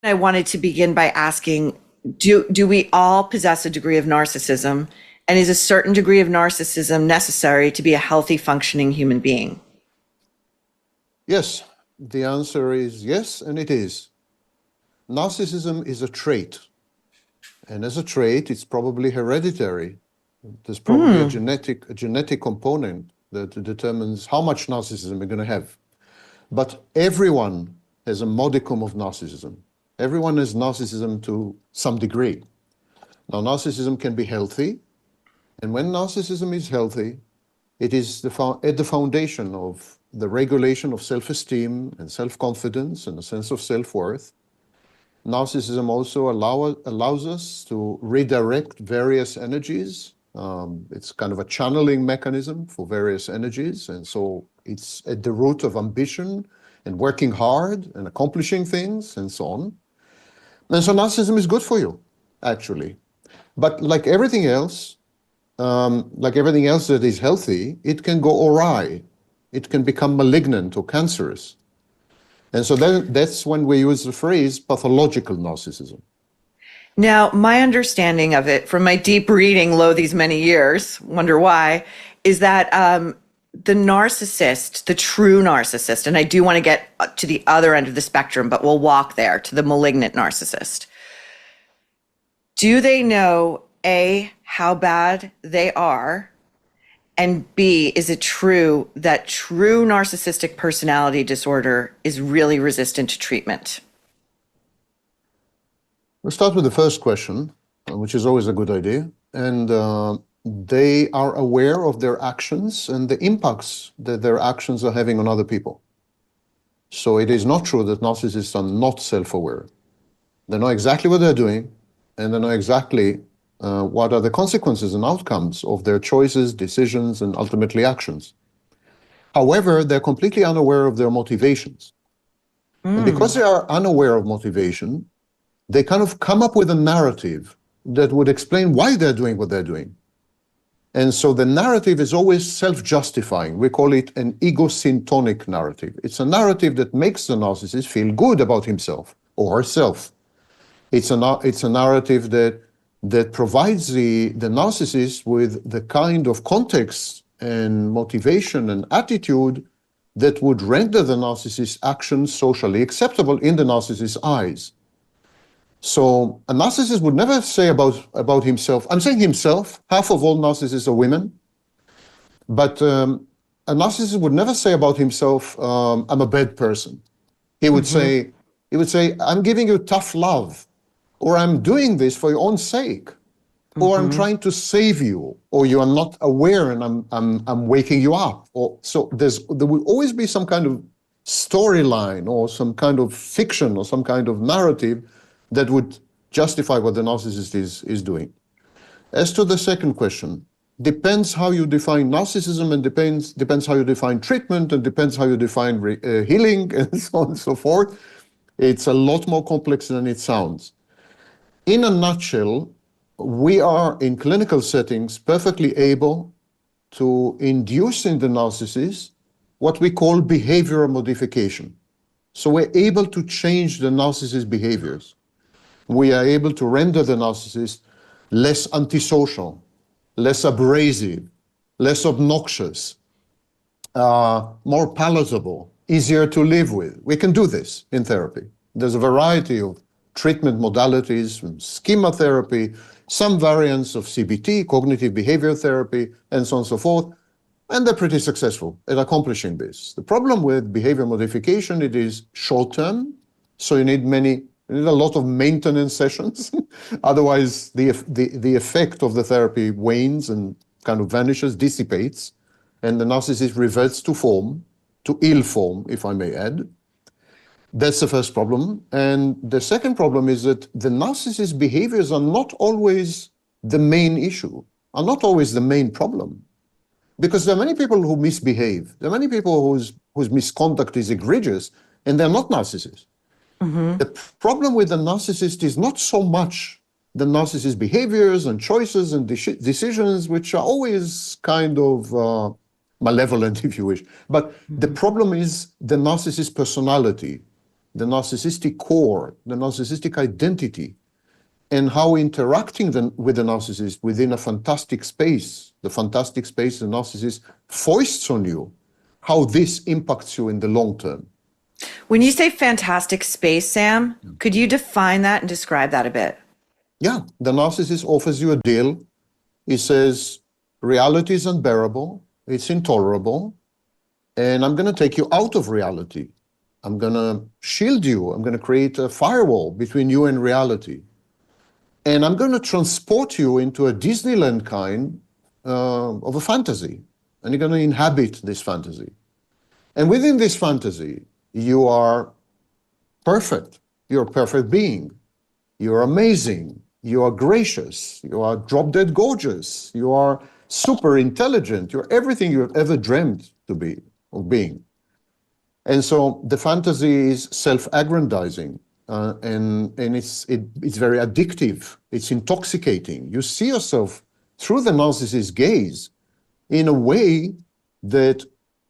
I wanted to begin by asking, do we all possess a degree of narcissism? And is a certain degree of narcissism necessary to be a healthy, functioning human being? Yes, the answer is yes, and it is. Narcissism is a trait. And as a trait, it's probably hereditary. There's probably a genetic component that determines how much narcissism we're going to have. But everyone has a modicum of narcissism. Everyone has narcissism to some degree. Now, narcissism can be healthy, and when narcissism is healthy, it is at the foundation of the regulation of self-esteem and self-confidence and a sense of self-worth. Narcissism also allows us to redirect various energies. It's kind of a channeling mechanism for various energies, and so it's at the root of ambition and working hard and accomplishing things and so on. And so narcissism is good for you, actually. But like everything else that is healthy, it can go awry. It can become malignant or cancerous. And so that's when we use the phrase pathological narcissism. Now, my understanding of it from my deep reading, lo these many years, wonder why, is that the narcissist, the true narcissist, and I do want to get to the other end of the spectrum, but we'll walk there to the malignant narcissist. Do they know, A, how bad they are? And B, is it true that true narcissistic personality disorder is really resistant to treatment? We'll start with the first question, which is always a good idea. And they are aware of their actions and the impacts that their actions are having on other people. So it is not true that narcissists are not self-aware. They know exactly what they're doing, and they know exactly what are the consequences and outcomes of their choices, decisions, and ultimately actions. However, they're completely unaware of their motivations. And because they are unaware of motivation, they kind of come up with a narrative that would explain why they're doing what they're doing. And so the narrative is always self-justifying. We call it an ego-syntonic narrative. It's a narrative that makes the narcissist feel good about himself or herself. It's a narrative that provides the narcissist with the kind of context and motivation and attitude that would render the narcissist's actions socially acceptable in the narcissist's eyes. So a narcissist would never say about himself, I'm saying himself, half of all narcissists are women, but a narcissist would never say about himself, I'm a bad person. He would say, I'm giving you tough love, or I'm doing this for your own sake, or I'm trying to save you, or you are not aware and I'm waking you up. Or so there will always be some kind of storyline or some kind of fiction or some kind of narrative that would justify what the narcissist is doing. As to the second question, depends how you define narcissism, and depends how you define treatment, and depends how you define healing, and so on and so forth. It's a lot more complex than it sounds. In a nutshell, we are in clinical settings perfectly able to induce in the narcissist what we call behavioral modification. So we're able to change the narcissist's behaviors. We are able to render the narcissist less antisocial, less abrasive, less obnoxious, more palatable, easier to live with. We can do this in therapy. There's a variety of treatment modalities, from schema therapy, some variants of CBT, cognitive behavior therapy, and so on and so forth, and they're pretty successful at accomplishing this. The problem with behavior modification, it is short-term, so you need a lot of maintenance sessions. Otherwise, the effect of the therapy wanes and kind of vanishes, dissipates, and the narcissist reverts to form, to ill form, if I may add. That's the first problem. And the second problem is that the narcissist's behaviors are not always the main issue, are not always the main problem. Because there are many people who misbehave. There are many people whose misconduct is egregious, and they're not narcissists. The problem with the narcissist is not so much the narcissist's behaviors and choices and decisions, which are always kind of malevolent, if you wish. But the problem is the narcissist's personality, the narcissistic core, the narcissistic identity, and how interacting with the narcissist within a fantastic space, the fantastic space the narcissist foists on you, how this impacts you in the long term. When you say fantastic space, Sam, could you define that and describe that a bit? Yeah, the narcissist offers you a deal. He says, reality is unbearable, it's intolerable, and I'm going to take you out of reality. I'm going to shield you. I'm going to create a firewall between you and reality. And I'm going to transport you into a Disneyland kind of a fantasy. And you're going to inhabit this fantasy. And within this fantasy, you are perfect. You're a perfect being. You're amazing. You are gracious. You are drop-dead gorgeous. You are super intelligent. You're everything you've ever dreamed to be, of being. And so the fantasy is self-aggrandizing. And it's very addictive. It's intoxicating. You see yourself through the narcissist's gaze in a way that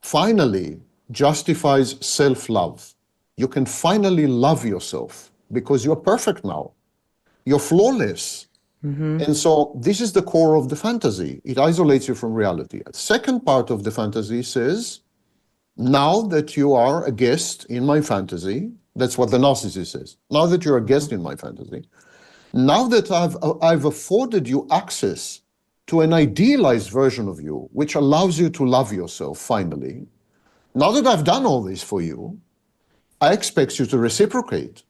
finally justifies self-love. You can finally love yourself because you're perfect now. You're flawless. And so this is the core of the fantasy. It isolates you from reality. The second part of the fantasy says, now that you are a guest in my fantasy, that's what the narcissist says. Now that you're a guest in my fantasy, now that I've afforded you access to an idealized version of you, which allows you to love yourself finally, now that I've done all this for you, I expect you to reciprocate.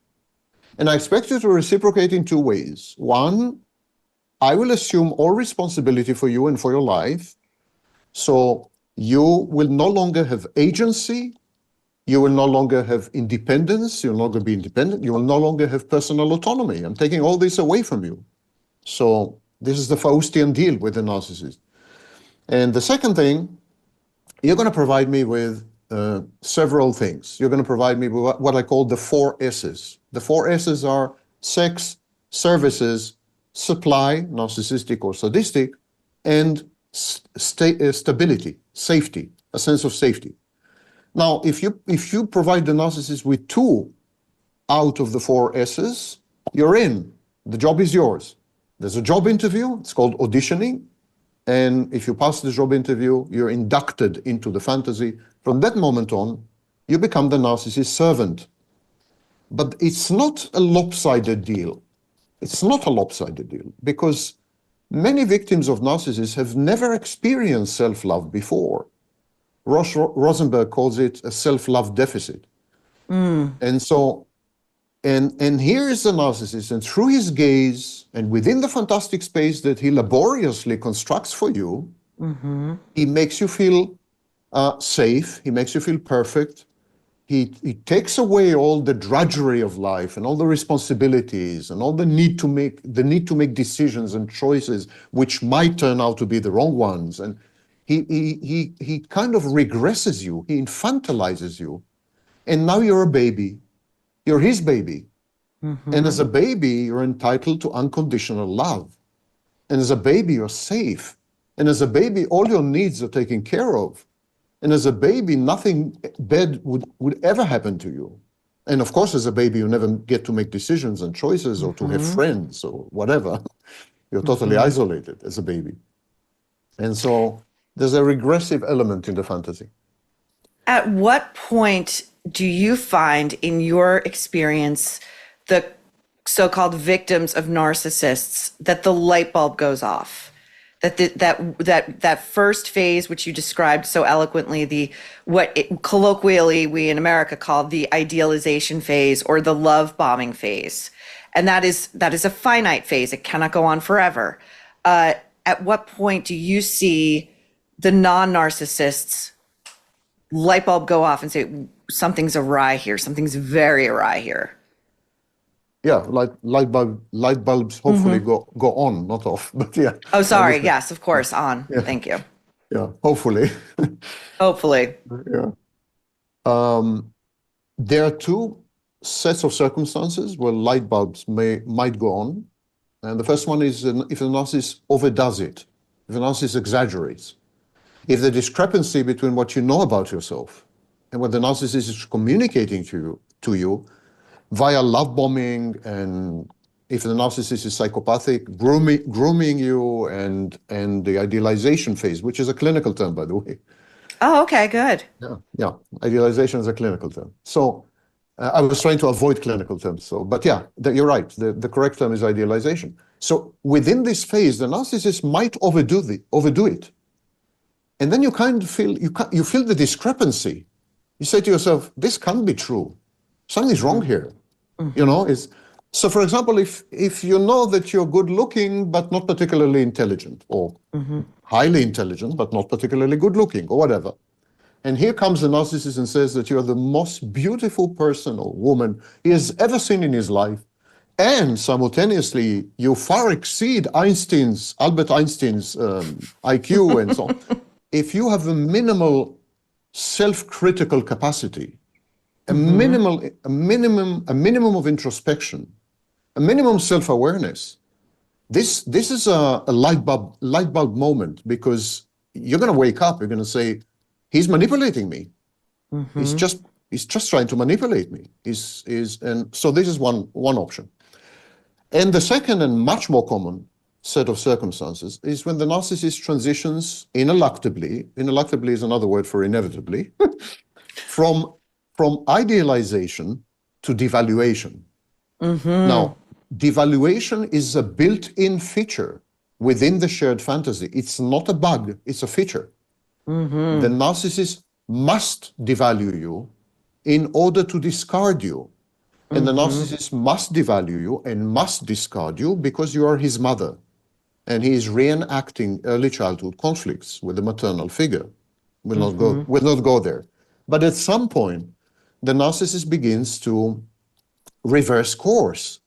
And I expect you to reciprocate in two ways. One, I will assume all responsibility for you and for your life. So you will no longer have agency. You will no longer have independence. You'll no longer be independent. You will no longer have personal autonomy. I'm taking all this away from you. So this is the Faustian deal with the narcissist. And the second thing, you're going to provide me with several things. You're going to provide me with what I call the 4 S's. The 4 S's are sex, services, supply, narcissistic or sadistic, and stability, safety, a sense of safety. Now, if you provide the narcissist with 2 out of the 4 S's, you're in. The job is yours. There's a job interview. It's called auditioning. And if you pass the job interview, you're inducted into the fantasy. From that moment on, you become the narcissist's servant. But it's not a lopsided deal. It's not a lopsided deal because many victims of narcissists have never experienced self-love before. Rosenberg calls it a self-love deficit. And so, and here is the narcissist, and through his gaze, and within the fantastic space that he laboriously constructs for you, he makes you feel safe, he makes you feel perfect, he takes away all the drudgery of life and all the responsibilities and all the need to make decisions and choices which might turn out to be the wrong ones. And he kind of regresses you, he infantilizes you, and now you're a baby. You're his baby. And as a baby, you're entitled to unconditional love. And as a baby, you're safe. And as a baby, all your needs are taken care of. And as a baby, nothing bad would ever happen to you. And of course, as a baby, you never get to make decisions and choices or to have friends or whatever. You're totally isolated as a baby. And so there's a regressive element in the fantasy. At what point do you find in your experience the so-called victims of narcissists that the light bulb goes off? That first phase, which you described so eloquently, colloquially we in America call the idealization phase or the love bombing phase. And that is a finite phase. It cannot go on forever. At what point do you see the non-narcissists light bulb go off and say, something's awry here, something's very awry here? Yeah, light bulbs hopefully go on, not off, but yeah. Oh, sorry. Yes, of course, on. Yeah. Thank you. Yeah, hopefully. Hopefully. Yeah. There are 2 sets of circumstances where light bulbs might go on. And the first one is if the narcissist overdoes it, if the narcissist exaggerates. If the discrepancy between what you know about yourself and what the narcissist is communicating to you via love bombing, and if the narcissist is psychopathic, grooming you, and the idealization phase, which is a clinical term, by the way. Oh, okay, good. Yeah. Idealization is a clinical term. So I was trying to avoid clinical terms. So, but yeah, you're right. The correct term is idealization. So within this phase, the narcissist might overdo it, and then you kind of feel you feel the discrepancy. You say to yourself, "This can't be true. Something's wrong here." You know, is so. For example, if you know that you're good looking but not particularly intelligent, or highly intelligent but not particularly good looking, or whatever. And here comes the narcissist and says that you're the most beautiful person or woman he has ever seen in his life. And simultaneously, you far exceed Albert Einstein's IQ and so on. If you have a minimal self-critical capacity, a minimum of introspection, a minimum self-awareness, this is a light bulb moment, because you're going to wake up, you're going to say, he's manipulating me. He's just trying to manipulate me. And so this is one option. And the second and much more common set of circumstances is when the narcissist transitions ineluctably is another word for inevitably, from idealization to devaluation. Now, devaluation is a built-in feature within the shared fantasy. It's not a bug, it's a feature. The narcissist must devalue you in order to discard you. And the narcissist must devalue you and must discard you because you are his mother. And he is reenacting early childhood conflicts with the maternal figure. We'll not go there. But at some point, the narcissist begins to reverse course.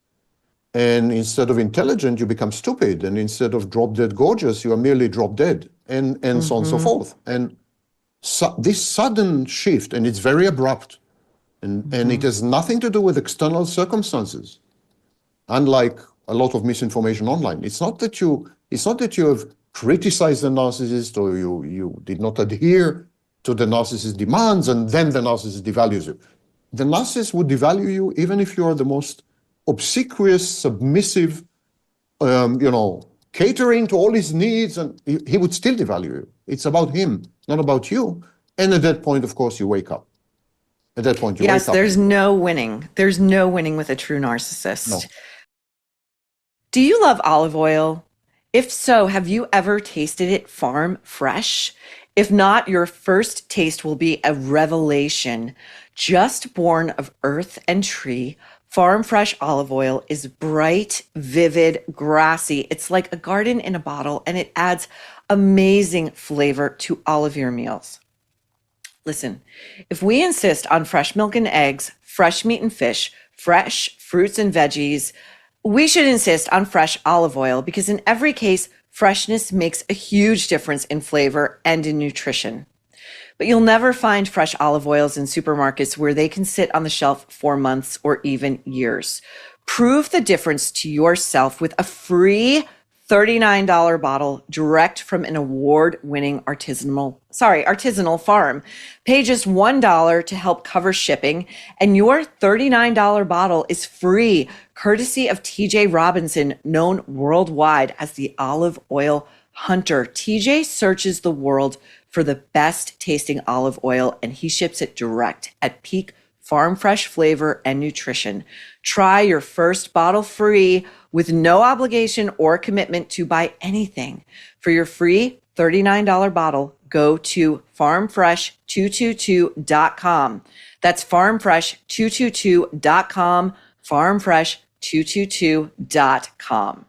And instead of intelligent, you become stupid. And instead of drop dead gorgeous, you are merely drop dead, and so on and so forth. And this sudden shift, and it's very abrupt, and it has nothing to do with external circumstances. Unlike a lot of misinformation online, it's not that you have criticized the narcissist, or you did not adhere to the narcissist's demands, and then the narcissist devalues you. The narcissist would devalue you even if you are the most obsequious, submissive, catering to all his needs, and he would still devalue you. It's about him, not about you. And at that point, of course, you wake up. At that point, you wake up. Yes, there's no winning. There's no winning with a true narcissist. No. Do you love olive oil? If so, have you ever tasted it farm fresh? If not, your first taste will be a revelation. Just born of earth and tree, farm fresh olive oil is bright, vivid, grassy. It's like a garden in a bottle, and it adds amazing flavor to all of your meals. Listen, if we insist on fresh milk and eggs, fresh meat and fish, fresh fruits and veggies, we should insist on fresh olive oil, because in every case, freshness makes a huge difference in flavor and in nutrition. But you'll never find fresh olive oils in supermarkets where they can sit on the shelf for months or even years. Prove the difference to yourself with a free $39 bottle direct from an award-winning artisanal farm. Pay just $1 to help cover shipping, and your $39 bottle is free, courtesy of TJ Robinson, known worldwide as the olive oil hunter. TJ searches the world for the best tasting olive oil, and he ships it direct at peak farm fresh flavor and nutrition. Try your first bottle free with no obligation or commitment to buy anything. For your free $39 bottle, go to farmfresh222.com. That's farmfresh222.com, farmfresh222.com.